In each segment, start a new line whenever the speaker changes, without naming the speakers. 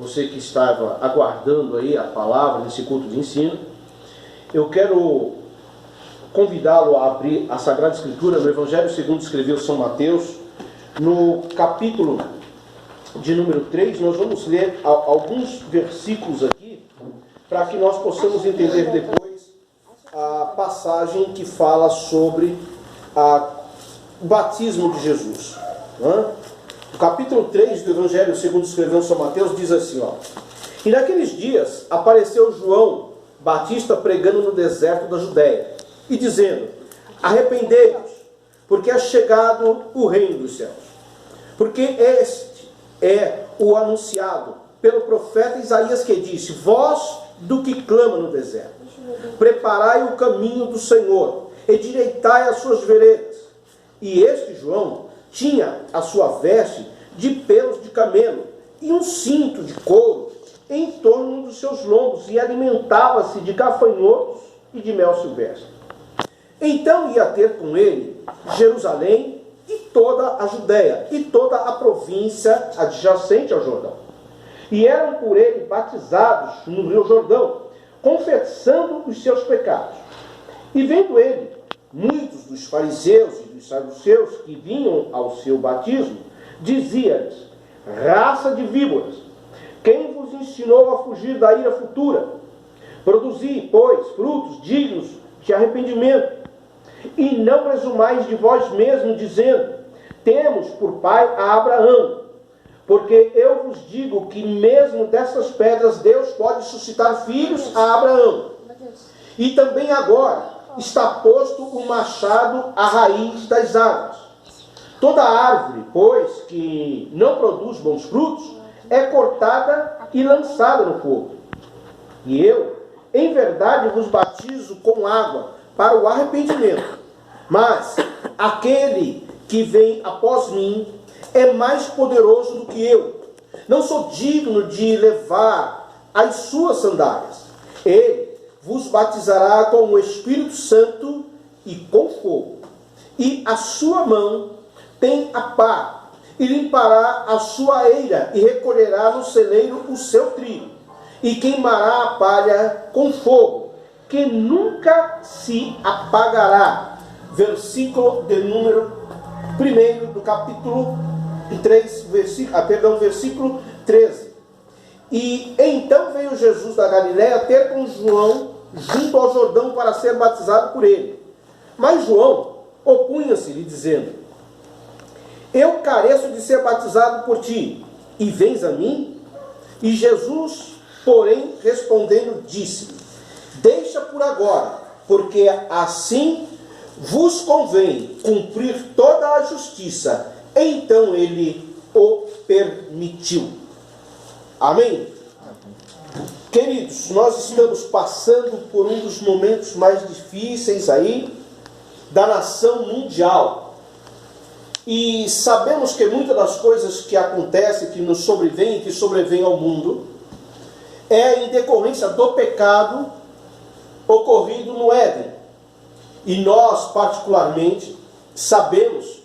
você que estava aguardando aí a palavra nesse culto de ensino, eu quero convidá-lo a abrir a Sagrada Escritura no Evangelho segundo escreveu São Mateus, no capítulo de número 3. Nós vamos ler alguns versículos aqui, para que nós possamos entender depois a passagem que fala sobre o batismo de Jesus. O capítulo 3 do Evangelho segundo escreveu São Mateus diz assim, E naqueles dias apareceu João Batista pregando no deserto da Judéia, e dizendo, arrependei-vos, porque é chegado o reino dos céus. Porque este é o anunciado pelo profeta Isaías, que disse, voz do que clama no deserto, preparai o caminho do Senhor, endireitai as suas veredas. E este João tinha a sua veste de pelos de camelo e um cinto de couro em torno dos seus lombos, e alimentava-se de gafanhotos e de mel silvestre. Então ia ter com ele Jerusalém e toda a Judéia e toda a província adjacente ao Jordão. E eram por ele batizados no rio Jordão, confessando os seus pecados. E vendo ele muitos dos fariseus e dos saduceus que vinham ao seu batismo, dizia-lhes, raça de víboras, quem vos ensinou a fugir da ira futura? Produzi, pois, frutos dignos de arrependimento. E não presumais de vós mesmos, dizendo, temos por pai a Abraão. Porque eu vos digo que mesmo dessas pedras Deus pode suscitar filhos a Abraão. E também agora está posto o machado à raiz das árvores. Toda árvore, pois, que não produz bons frutos, é cortada e lançada no fogo. E eu, em verdade, vos batizo com água para o arrependimento. Mas aquele que vem após mim é mais poderoso do que eu. Não sou digno de levar as suas sandálias. Ele vos batizará com o Espírito Santo e com fogo. E a sua mão tem a pá, e limpará a sua eira, e recolherá no celeiro o seu trigo, e queimará a palha com fogo, que nunca se apagará. Versículo de número 1 do capítulo 3, versículo 13. E então veio Jesus da Galiléia ter com João junto ao Jordão para ser batizado por ele. Mas João opunha-se-lhe, dizendo, eu careço de ser batizado por ti, e vens a mim? E Jesus, porém, respondendo, disse-lhe, deixa por agora, porque assim vos convém cumprir toda a justiça. Então ele o permitiu. Amém? Queridos, nós estamos passando por um dos momentos mais difíceis aí da nação mundial. E sabemos que muitas das coisas que acontecem, que nos sobrevêm, que sobrevêm ao mundo, é em decorrência do pecado ocorrido no Éden. E nós, particularmente, sabemos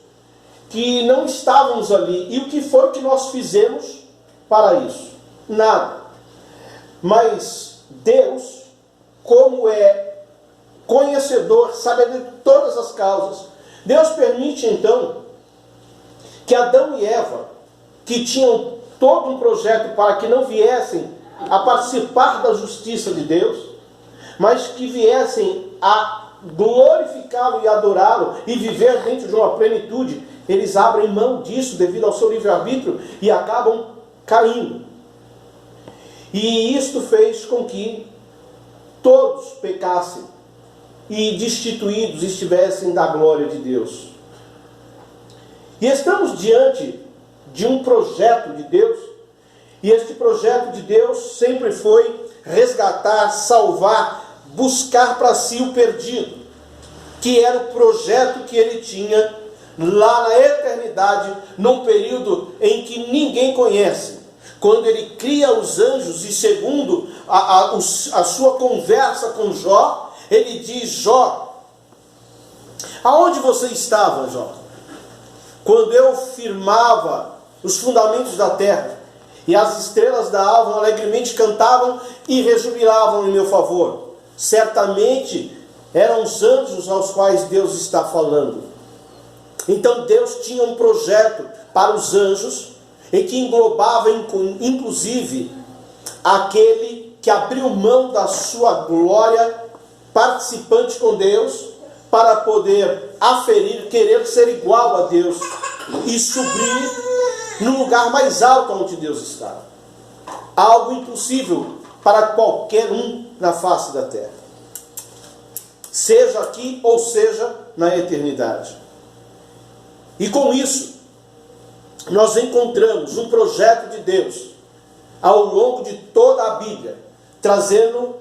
que não estávamos ali. E o que foi que nós fizemos para isso? Nada. Mas Deus, como é conhecedor, sabe de todas as causas, Deus permite então que Adão e Eva, que tinham todo um projeto para que não viessem a participar da justiça de Deus, mas que viessem a glorificá-lo e adorá-lo e viver dentro de uma plenitude, eles abrem mão disso devido ao seu livre-arbítrio e acabam caindo. E isto fez com que todos pecassem e destituídos estivessem da glória de Deus. E estamos diante de um projeto de Deus, e este projeto de Deus sempre foi resgatar, salvar, buscar para si o perdido, que era o projeto que ele tinha lá na eternidade, num período em que ninguém conhece. Quando ele cria os anjos, e segundo a sua conversa com Jó, ele diz, Jó, aonde você estava, Jó? Quando eu firmava os fundamentos da terra, e as estrelas da alva alegremente cantavam e rejubilavam em meu favor. Certamente eram os anjos aos quais Deus está falando. Então Deus tinha um projeto para os anjos, em que englobava inclusive aquele que abriu mão da sua glória, participante com Deus, para poder aferir, querer ser igual a Deus e subir no lugar mais alto onde Deus está. Algo impossível para qualquer um na face da terra, seja aqui ou seja na eternidade. E com isso, nós encontramos um projeto de Deus ao longo de toda a Bíblia, trazendo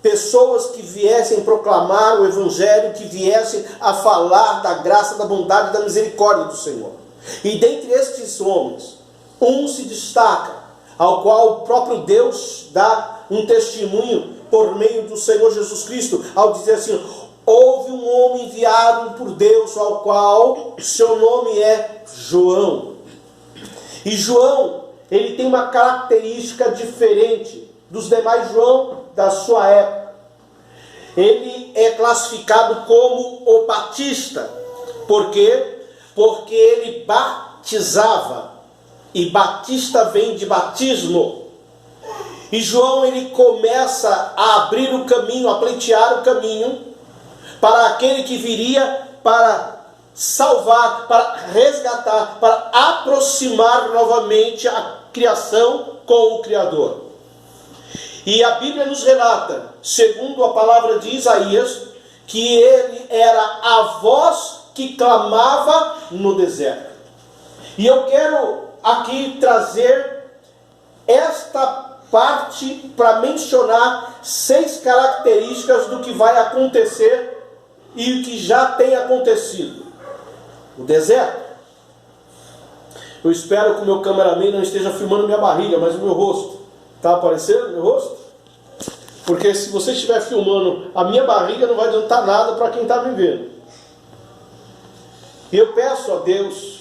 pessoas que viessem proclamar o Evangelho, que viessem a falar da graça, da bondade e da misericórdia do Senhor. E dentre estes homens, um se destaca, ao qual o próprio Deus dá um testemunho por meio do Senhor Jesus Cristo, ao dizer assim: houve um homem enviado por Deus, ao qual seu nome é João. E João, ele tem uma característica diferente dos demais João da sua época. Ele é classificado como o Batista. Por quê? Porque ele batizava. E Batista vem de batismo. E João, ele começa a abrir o caminho, a pleitear o caminho para aquele que viria para salvar, para resgatar, para aproximar novamente a criação com o Criador. E a Bíblia nos relata, segundo a palavra de Isaías, que ele era a voz que clamava no deserto. E eu quero aqui trazer esta parte para mencionar 6 características do que vai acontecer e o que já tem acontecido. O deserto. Eu espero que o meu cameraman não esteja filmando minha barriga, mas o meu rosto. Está aparecendo meu rosto? Porque se você estiver filmando a minha barriga, não vai adiantar nada para quem está me vendo. E eu peço a Deus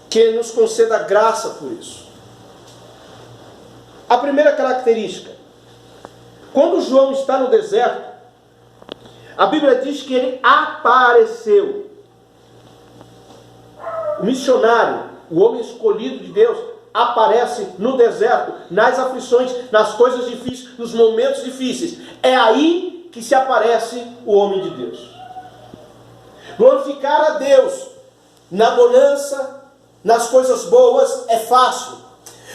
que Ele nos conceda graça por isso. A primeira característica: quando João está no deserto, a Bíblia diz que ele apareceu. O missionário, o homem escolhido de Deus, aparece no deserto, nas aflições, nas coisas difíceis, nos momentos difíceis. É aí que se aparece o homem de Deus. Glorificar a Deus na bonança, nas coisas boas, é fácil.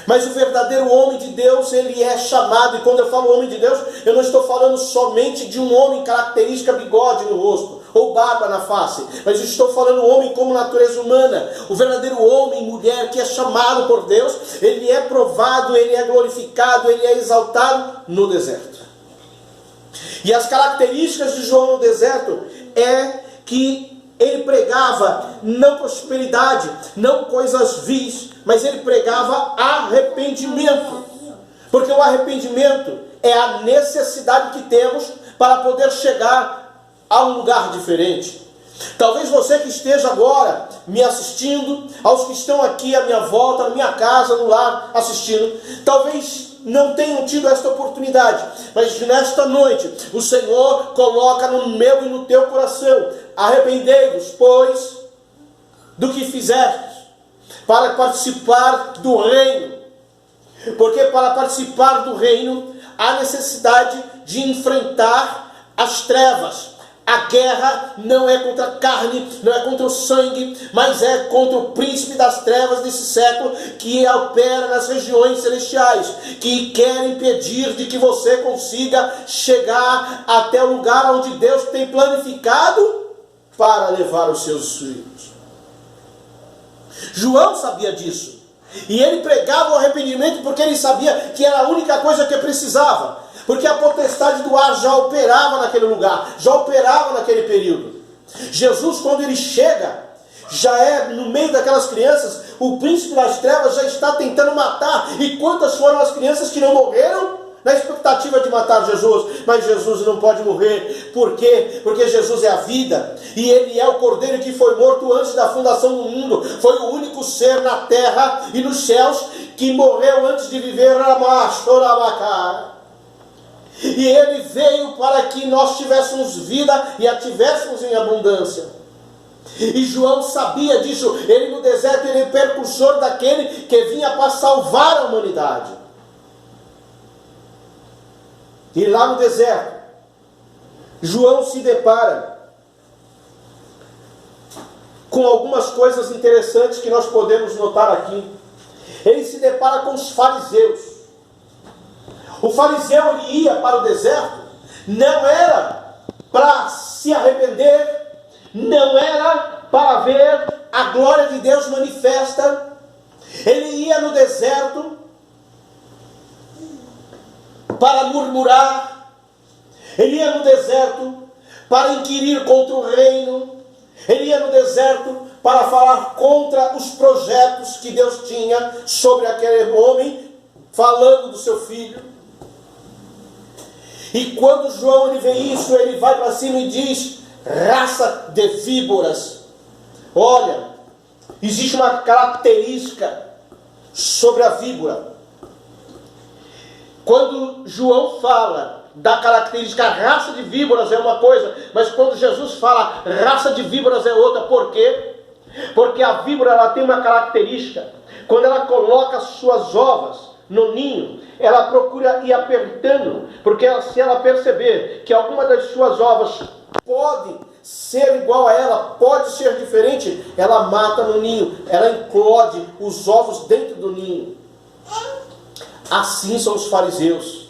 Mas o verdadeiro homem de Deus, ele é chamado, e quando eu falo homem de Deus, eu não estou falando somente de um homem característica bigode no rosto, ou barba na face, mas eu estou falando homem como natureza humana. O verdadeiro homem, mulher, que é chamado por Deus, ele é provado, ele é glorificado, ele é exaltado no deserto. E as características de João no deserto é que ele pregava não prosperidade, não coisas vis, mas ele pregava arrependimento. Porque o arrependimento é a necessidade que temos para poder chegar a um lugar diferente. Talvez você que esteja agora me assistindo, aos que estão aqui à minha volta, na minha casa, no lar, assistindo, talvez não tenham tido esta oportunidade, mas nesta noite o Senhor coloca no meu e no teu coração: arrependei-vos, pois, do que fizestes, para participar do reino. Porque para participar do reino há necessidade de enfrentar as trevas. A guerra não é contra a carne, não é contra o sangue, mas é contra o príncipe das trevas desse século, que opera nas regiões celestiais, que quer impedir de que você consiga chegar até o lugar onde Deus tem planificado para levar os seus filhos. João sabia disso, e ele pregava o arrependimento porque ele sabia que era a única coisa que precisava. Porque a potestade do ar já operava naquele lugar, já operava naquele período. Jesus, quando ele chega, já é no meio daquelas crianças, o príncipe das trevas já está tentando matar. E quantas foram as crianças que não morreram? na expectativa de matar Jesus, mas Jesus não pode morrer. Por quê? Porque Jesus é a vida, e Ele é o Cordeiro que foi morto antes da fundação do mundo. Foi o único ser na terra e nos céus que morreu antes de viver. E Ele veio para que nós tivéssemos vida e a tivéssemos em abundância. E João sabia disso. Ele no deserto, ele é precursor daquele que vinha para salvar a humanidade. E lá no deserto, João se depara com algumas coisas interessantes que nós podemos notar aqui. Ele se depara com os fariseus. O fariseu, ele ia para o deserto, não era para se arrepender, não era para ver a glória de Deus manifesta. Ele ia no deserto para murmurar. Ele ia no deserto para inquirir contra o reino. Ele ia no deserto para falar contra os projetos que Deus tinha sobre aquele homem, falando do seu filho. E quando João ele vê isso, ele vai para cima e diz: raça de víboras. Olha, existe uma característica sobre a víbora. Quando João fala da característica raça de víboras é uma coisa, mas quando Jesus fala raça de víboras é outra. Por quê? Porque a víbora ela tem uma característica. Quando ela coloca as suas ovas no ninho, ela procura ir apertando, porque se ela perceber que alguma das suas ovas pode ser igual a ela, pode ser diferente, ela mata no ninho, ela eclode os ovos dentro do ninho. Assim são os fariseus.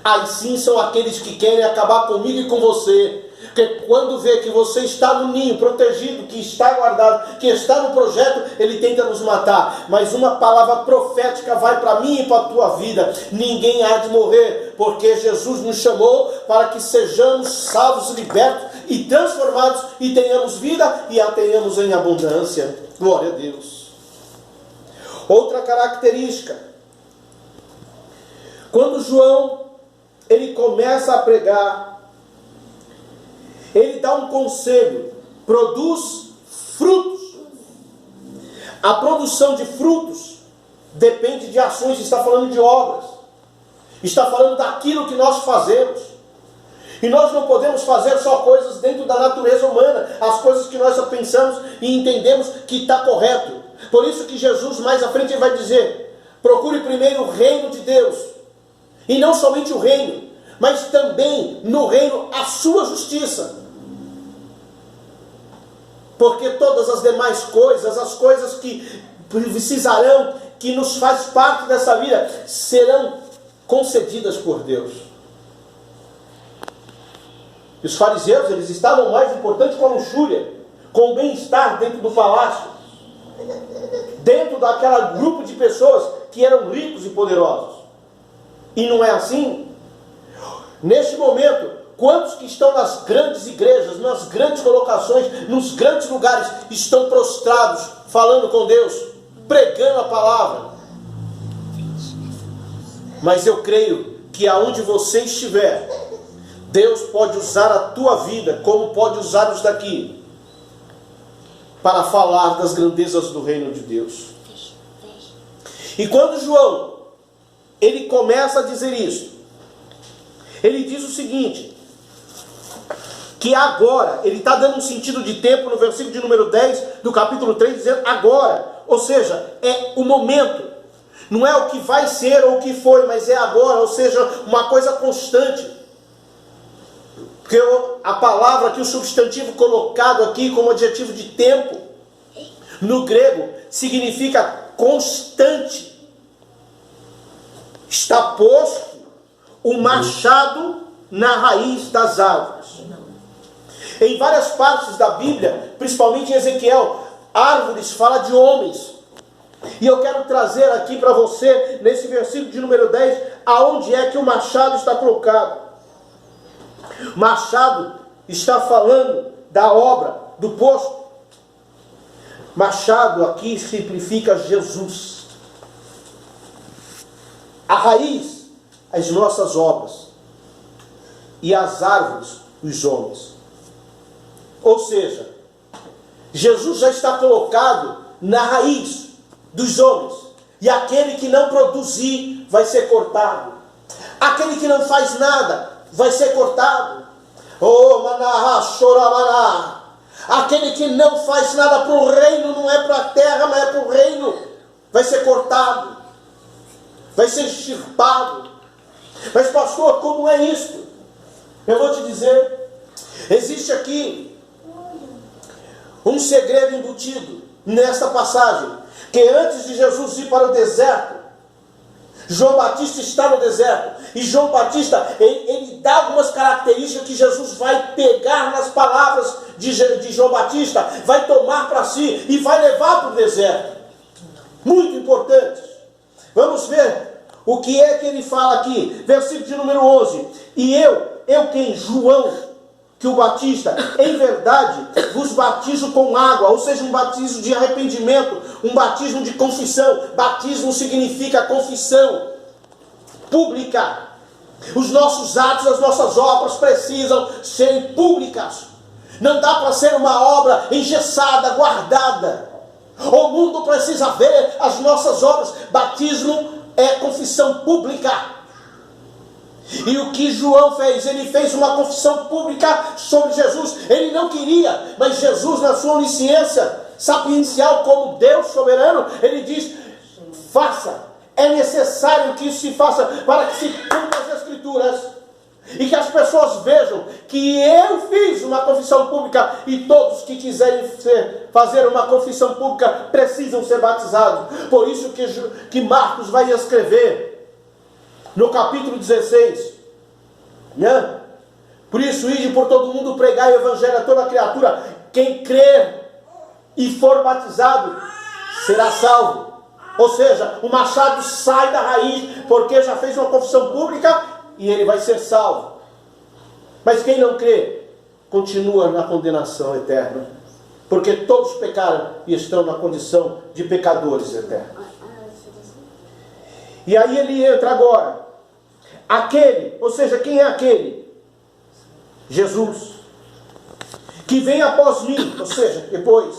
Assim são aqueles que querem acabar comigo e com você. Porque quando vê que você está no ninho, protegido, que está guardado, que está no projeto, ele tenta nos matar. Mas uma palavra profética vai para mim e para a tua vida: ninguém há de morrer, porque Jesus nos chamou para que sejamos salvos, libertos e transformados, e tenhamos vida e a tenhamos em abundância. Glória a Deus. Outra característica: quando João ele começa a pregar, ele dá um conselho: produz frutos. A produção de frutos depende de ações. Está falando de obras, está falando daquilo que nós fazemos. E nós não podemos fazer só coisas dentro da natureza humana, as coisas que nós só pensamos e entendemos que está correto. Por isso que Jesus mais à frente vai dizer: procure primeiro o reino de Deus, e não somente o reino, mas também no reino a sua justiça. Porque todas as demais coisas, as coisas que precisarão, que nos faz parte dessa vida, serão concedidas por Deus. E os fariseus, eles estavam mais importantes com a luxúria, com o bem-estar dentro do palácio, dentro daquele grupo de pessoas que eram ricos e poderosos. E não é assim? Neste momento, quantos que estão nas grandes igrejas, nas grandes colocações, nos grandes lugares, estão prostrados, falando com Deus, pregando a palavra? Mas eu creio que aonde você estiver, Deus pode usar a tua vida, como pode usar os daqui, para falar das grandezas do reino de Deus. E quando João, ele começa a dizer isso, ele diz o seguinte: que agora, ele está dando um sentido de tempo no versículo de número 10 do capítulo 3, dizendo agora, ou seja, é o momento, não é o que vai ser ou o que foi, mas é agora, ou seja, uma coisa constante. Porque a palavra aqui, o substantivo colocado aqui como adjetivo de tempo, no grego, significa constante. Está posto o machado na raiz das árvores. Em várias partes da Bíblia, principalmente em Ezequiel, árvores fala de homens. E eu quero trazer aqui para você, nesse versículo de número 10, aonde é que o machado está colocado. Machado está falando da obra, do posto. Machado aqui simplifica Jesus. A raiz as nossas obras e as árvores dos homens. Ou seja, Jesus já está colocado na raiz dos homens. E aquele que não produzir vai ser cortado. Aquele que não faz nada vai ser cortado. Oh, maná, choramará. Aquele que não faz nada para o reino, não é para a terra, mas é para o reino, vai ser cortado. Vai ser extirpado. Mas pastor, como é isso? Eu vou te dizer. Existe aqui um segredo embutido nesta passagem. Que antes de Jesus ir para o deserto, João Batista está no deserto. E João Batista, ele dá algumas características que Jesus vai pegar nas palavras de João Batista, vai tomar para si e vai levar para o deserto. Muito importante. Vamos ver o que é que ele fala aqui. Versículo de número 11. E eu quem? João, que o Batista, em verdade, vos batizo com água, ou seja, um batismo de arrependimento, um batismo de confissão. Batismo significa confissão pública. Os nossos atos, as nossas obras precisam serem públicas. Não dá para ser uma obra engessada, guardada. O mundo precisa ver as nossas obras. Batismo é confissão pública. E o que João fez? Ele fez uma confissão pública sobre Jesus. Ele não queria, mas Jesus, na sua onisciência sapiencial como Deus soberano, ele diz: faça. É necessário que isso se faça para que se cumpram as Escrituras. E que as pessoas vejam que eu fiz uma confissão pública e todos que quiserem fazer uma confissão pública precisam ser batizados. Por isso que Marcos vai escrever no capítulo 16, né? Por isso, ide por todo mundo pregar o evangelho a toda criatura. Quem crer e for batizado será salvo. Ou seja, o machado sai da raiz porque já fez uma confissão pública e ele vai ser salvo. Mas quem não crê continua na condenação eterna, porque todos pecaram e estão na condição de pecadores eternos. E aí ele entra agora. Aquele, ou seja, quem é aquele? Jesus. Que vem após mim, ou seja, depois.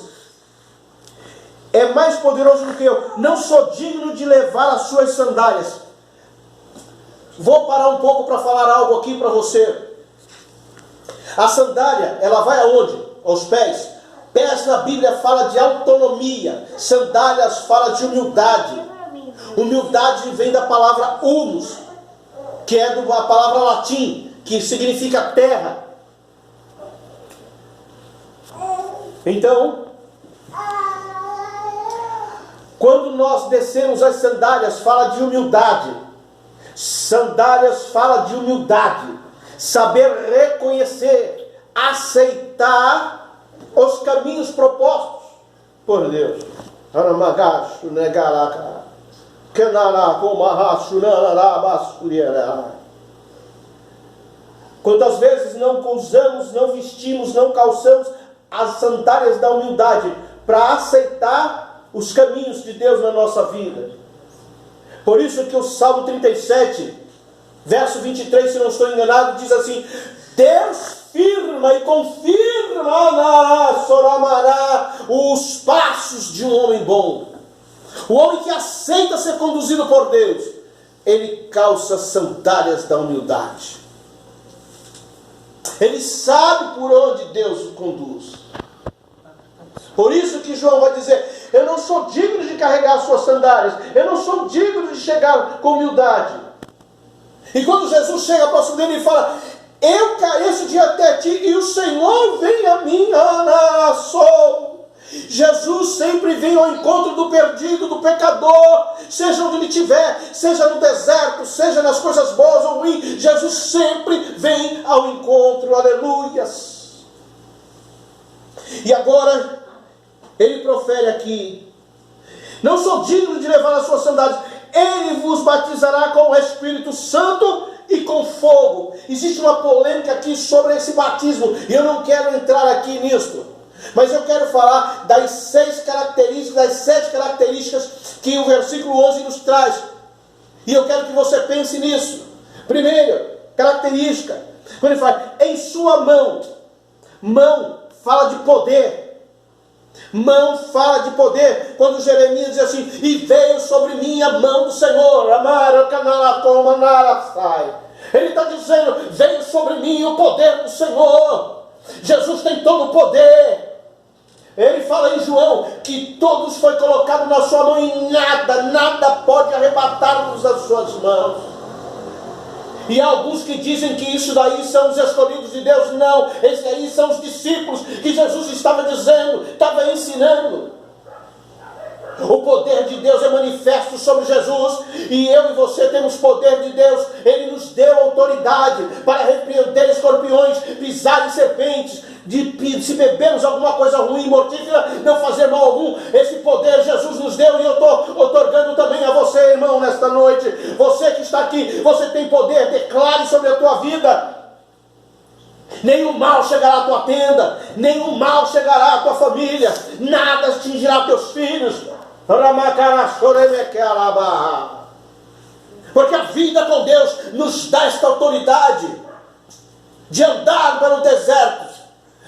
É mais poderoso do que eu. Não sou digno de levar as suas sandálias. Vou parar um pouco para falar algo aqui para você. A sandália, ela vai aonde? Aos pés. Pés na Bíblia fala de autonomia. Sandálias fala de humildade. Humildade vem da palavra humus, que é da palavra latim, que significa terra. Então, quando nós descemos as sandálias, fala de humildade. Sandálias fala de humildade. Saber reconhecer, aceitar os caminhos propostos por Deus. Quantas vezes não usamos, não vestimos, não calçamos as sandálias da humildade para aceitar os caminhos de Deus na nossa vida. Por isso que o Salmo 37, verso 23, se não estou enganado, diz assim: Deus firma e confirma os passos de um homem bom. O homem que aceita ser conduzido por Deus, ele calça sandálias da humildade. Ele sabe por onde Deus o conduz. Por isso que João vai dizer: eu não sou digno de carregar as suas sandálias, eu não sou digno de chegar com humildade. E quando Jesus chega próximo dele e fala: eu careço de até ti, e o Senhor vem a mim, Jesus sempre vem ao encontro do perdido, do pecador, seja onde ele estiver, seja no deserto, seja nas coisas boas ou ruins, Jesus sempre vem ao encontro, aleluias. E agora, ele profere aqui: não sou digno de levar as suas sandálias, ele vos batizará com o Espírito Santo e com fogo. Existe uma polêmica aqui sobre esse batismo, e eu não quero entrar aqui nisso. Mas eu quero falar das 7 características que o versículo 11 nos traz. E eu quero que você pense nisso. Primeira característica, quando ele fala, em sua mão. Mão fala de poder. Mão fala de poder. Quando Jeremias diz assim, e veio sobre mim a mão do Senhor. Ele está dizendo, veio sobre mim o poder do Senhor. Jesus tem todo o poder. Ele fala em João que todos foi colocado na sua mão e nada pode arrebatá-los das suas mãos. E há alguns que dizem que isso daí são os escolhidos de Deus. Não, esses aí são os discípulos que Jesus estava dizendo, estava ensinando. O poder de Deus é manifesto sobre Jesus, e eu e você temos poder de Deus. Ele nos deu autoridade para repreender escorpiões, pisar em serpentes, se bebermos alguma coisa ruim, mortífera, não fazer mal algum. Esse poder Jesus nos deu, e eu estou otorgando também a você, irmão, nesta noite. Você que está aqui, você tem poder, declare sobre a tua vida. Nenhum mal chegará à tua tenda, nenhum mal chegará à tua família, nada atingirá teus filhos. Porque a vida com Deus nos dá esta autoridade de andar pelo deserto,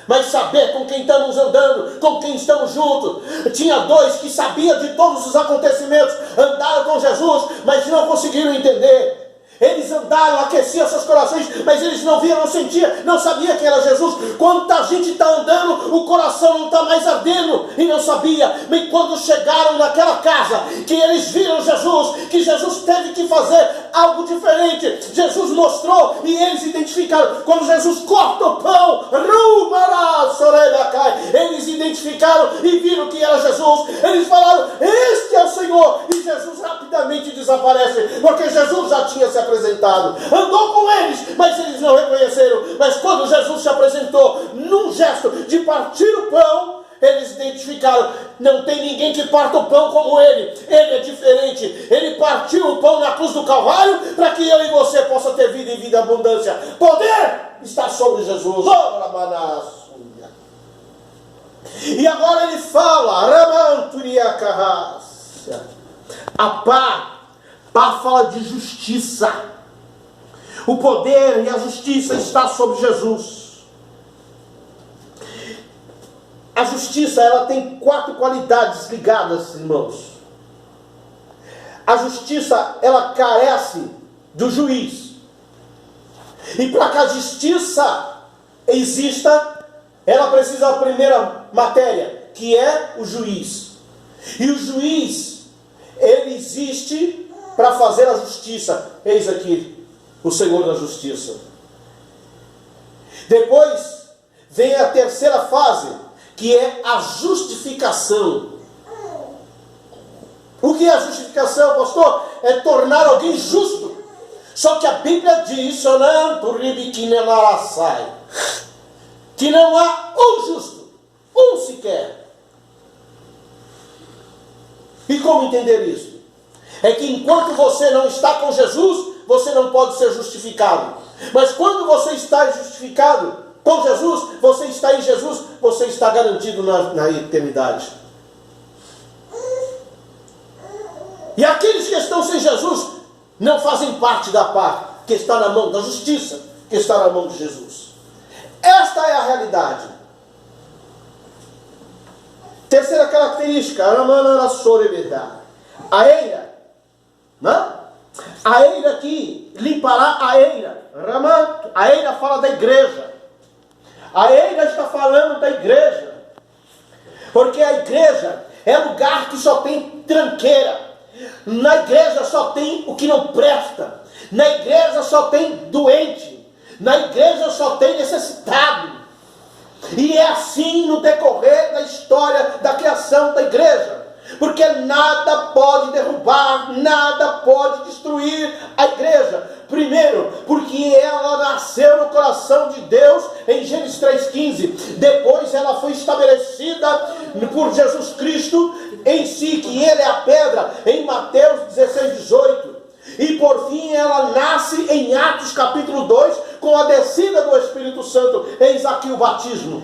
mas saber com quem estamos andando, com quem estamos juntos. Tinha dois que sabiam de todos os acontecimentos, andaram com Jesus, mas não conseguiram entender. Eles andaram, aqueciam seus corações, mas eles não viam, não sentiam, não sabiam que era Jesus. Quanta gente está andando, o coração não está mais ardendo e não sabia. Mas quando chegaram naquela casa, que eles viram Jesus, que Jesus teve que fazer algo diferente, Jesus mostrou e eles identificaram. Quando Jesus corta o pão, eles identificaram e viram que era Jesus. Eles falaram, este é o Senhor. E Jesus rapidamente desaparece, porque Jesus já tinha se apresentado, andou com eles, mas eles não reconheceram. Mas quando Jesus se apresentou, num gesto de partir o pão, eles identificaram, não tem ninguém que parta o pão como ele é diferente. Ele partiu o pão na cruz do Calvário, para que eu e você possa ter vida e vida em abundância. Poder está sobre Jesus. E agora ele fala, a pá fala de justiça. O poder e a justiça está sobre Jesus. A justiça, ela tem 4 qualidades ligadas, irmãos. A justiça, ela carece do juiz. E para que a justiça exista, ela precisa da primeira matéria, que é o juiz. E o juiz, ele existe para fazer a justiça. Eis aqui o Senhor da justiça. Depois vem a terceira fase, que é a justificação. O que é a justificação, pastor? É tornar alguém justo. Só que a Bíblia diz que não há um justo, um sequer. E como entender isso? É que enquanto você não está com Jesus, você não pode ser justificado. Mas quando você está justificado com Jesus, você está em Jesus, você está garantido na eternidade. E aqueles que estão sem Jesus não fazem parte da parte que está na mão da justiça, que está na mão de Jesus. Esta é a realidade. Terceira característica, a eira. A eira aqui limpará a eira. A eira fala da igreja. A eira está falando da igreja. Porque a igreja é lugar que só tem tranqueira. Na igreja só tem o que não presta. Na igreja só tem doente. Na igreja só tem necessitado. E é assim no decorrer da história da criação da igreja. Porque nada pode derrubar, nada pode destruir a igreja. Primeiro, porque ela nasceu no coração de Deus em Gênesis 3,15. Depois ela foi estabelecida por Jesus Cristo em si, que Ele é a pedra, em Mateus 16,18. E por fim ela nasce em Atos capítulo 2, com a descida do Espírito Santo. Eis aqui o batismo.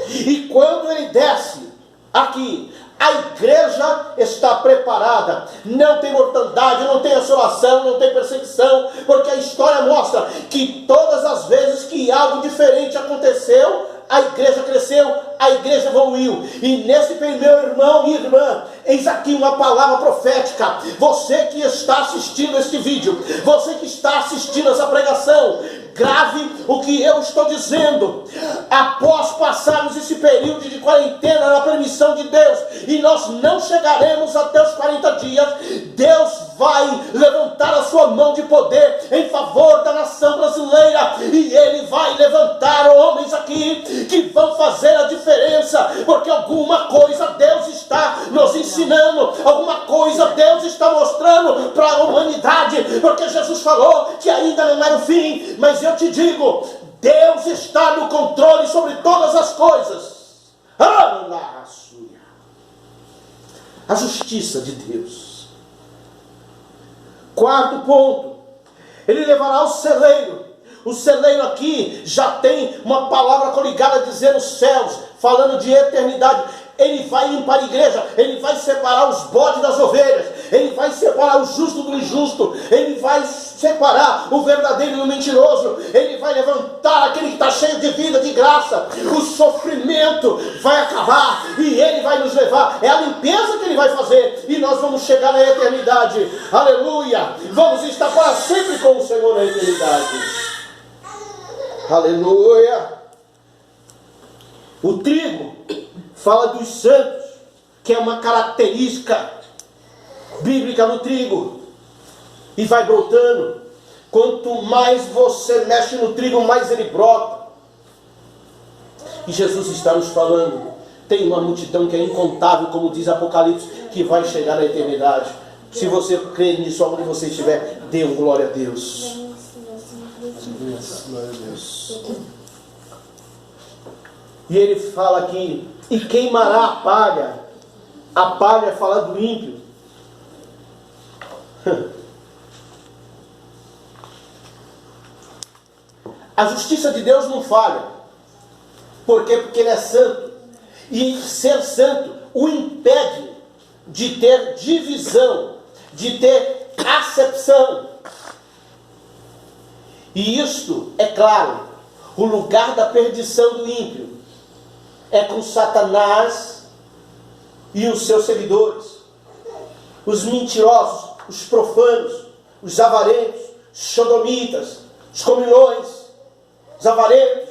E quando ele desce aqui, A igreja está preparada. Não tem mortandade, não tem assolação, não tem perseguição, porque a história mostra que todas as vezes que algo diferente aconteceu, a igreja cresceu, a igreja evoluiu. E nesse meu irmão e irmã, eis aqui uma palavra profética. Você que está assistindo este vídeo, você que está assistindo essa pregação, grave o que eu estou dizendo. Após passarmos esse período de quarentena na permissão de Deus, e nós não chegaremos até os 40 dias, Deus vai levantar a sua mão de poder em favor da nação brasileira, e Ele vai levantar homens aqui que vão fazer a diferença, porque alguma coisa Deus está nos ensinando, alguma coisa Deus está mostrando para a humanidade, porque Jesus falou que ainda não era o fim, mas eu te digo, Deus está no controle sobre todas as coisas. A justiça de Deus. Quarto ponto, Ele levará o celeiro. O celeiro aqui já tem uma palavra coligada dizendo os céus, falando de eternidade. Ele vai limpar a igreja, Ele vai separar os bodes das ovelhas, Ele vai separar o justo do injusto, Ele vai separar o verdadeiro do mentiroso, Ele vai levantar aquele que está cheio de vida, de graça. O sofrimento vai acabar e Ele vai nos levar. É a limpeza que Ele vai fazer e nós vamos chegar na eternidade. Aleluia! Vamos estar para sempre com o Senhor na eternidade. Aleluia! O trigo fala dos santos, que é uma característica bíblica no trigo, e vai brotando. Quanto mais você mexe no trigo, mais ele brota. E Jesus está nos falando, tem uma multidão que é incontável, como diz Apocalipse, que vai chegar na eternidade. Se você crê nisso, onde você estiver, dê um glória a Deus. Glória a Deus. E ele fala aqui, e queimará a palha. A palha fala do ímpio. A justiça de Deus não falha. Por quê? Porque Ele é santo. E ser santo o impede de ter divisão, de ter acepção. E isto, é claro, o lugar da perdição do ímpio é com Satanás e os seus seguidores, os mentirosos, os profanos, os avarentos, os sodomitas, os comilões, os avarentos,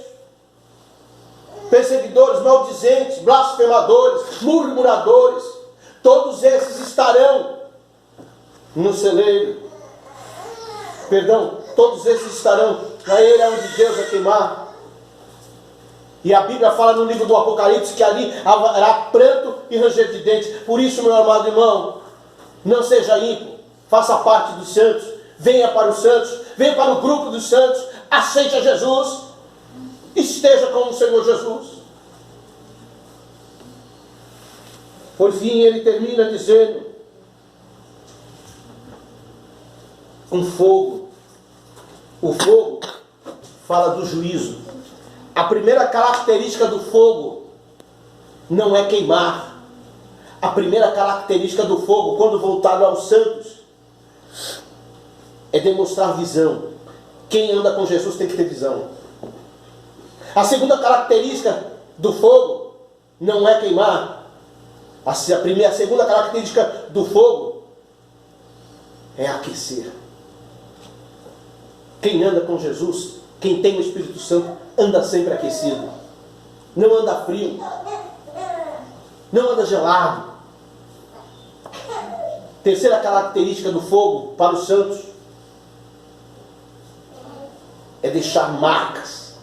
perseguidores, maldizentes, blasfemadores, murmuradores. Todos esses estarão no celeiro. Perdão, todos esses estarão na era onde Deus vai queimar. E a Bíblia fala no livro do Apocalipse que ali haverá pranto e ranger de dentes. Por isso, meu amado irmão, não seja ímpio, faça parte dos santos, venha para os santos, venha para o grupo dos santos, aceite a Jesus, esteja com o Senhor Jesus. Por fim, ele termina dizendo, um fogo. O fogo fala do juízo. A primeira característica do fogo não é queimar. A primeira característica do fogo, quando voltado aos santos, é demonstrar visão. Quem anda com Jesus tem que ter visão. A segunda característica do fogo não é queimar. A segunda característica do fogo é aquecer. Quem anda com Jesus, quem tem o Espírito Santo, anda sempre aquecido. Não anda frio. Não anda gelado. Terceira característica do fogo para os santos é deixar marcas.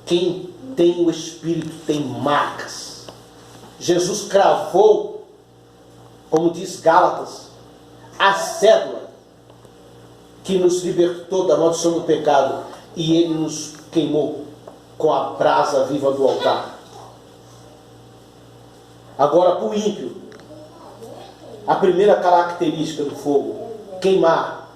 Quem tem o Espírito tem marcas. Jesus cravou, como diz Gálatas, a cédula que nos libertou da maldição do pecado, e Ele nos queimou com a brasa viva do altar. Agora, para o ímpio, a primeira característica do fogo: queimar,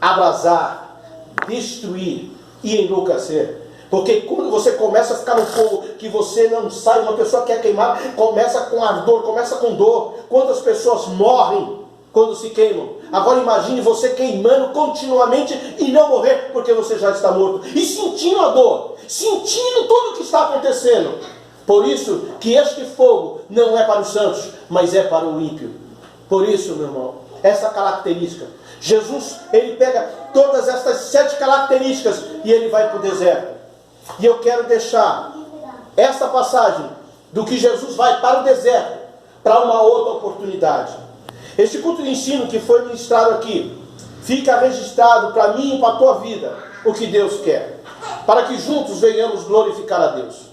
abrasar, destruir e enlouquecer. Porque quando você começa a ficar no fogo, que você não sai, uma pessoa quer queimar, começa com ardor, começa com dor. Quantas pessoas morrem quando se queimam? Agora imagine você queimando continuamente e não morrer, porque você já está morto. E sentindo a dor, sentindo tudo o que está acontecendo. Por isso que este fogo não é para os santos, mas é para o ímpio. Por isso, meu irmão, essa característica. Jesus, ele pega todas essas 7 características e ele vai para o deserto. E eu quero deixar essa passagem do que Jesus vai para o deserto, para uma outra oportunidade. Este culto de ensino que foi ministrado aqui, fica registrado para mim e para a tua vida, o que Deus quer, para que juntos venhamos glorificar a Deus.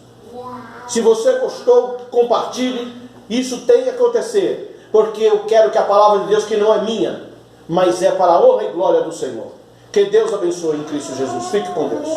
Se você gostou, compartilhe, isso tem que acontecer, porque eu quero que a palavra de Deus, que não é minha, mas é para a honra e glória do Senhor. Que Deus abençoe em Cristo Jesus. Fique com Deus.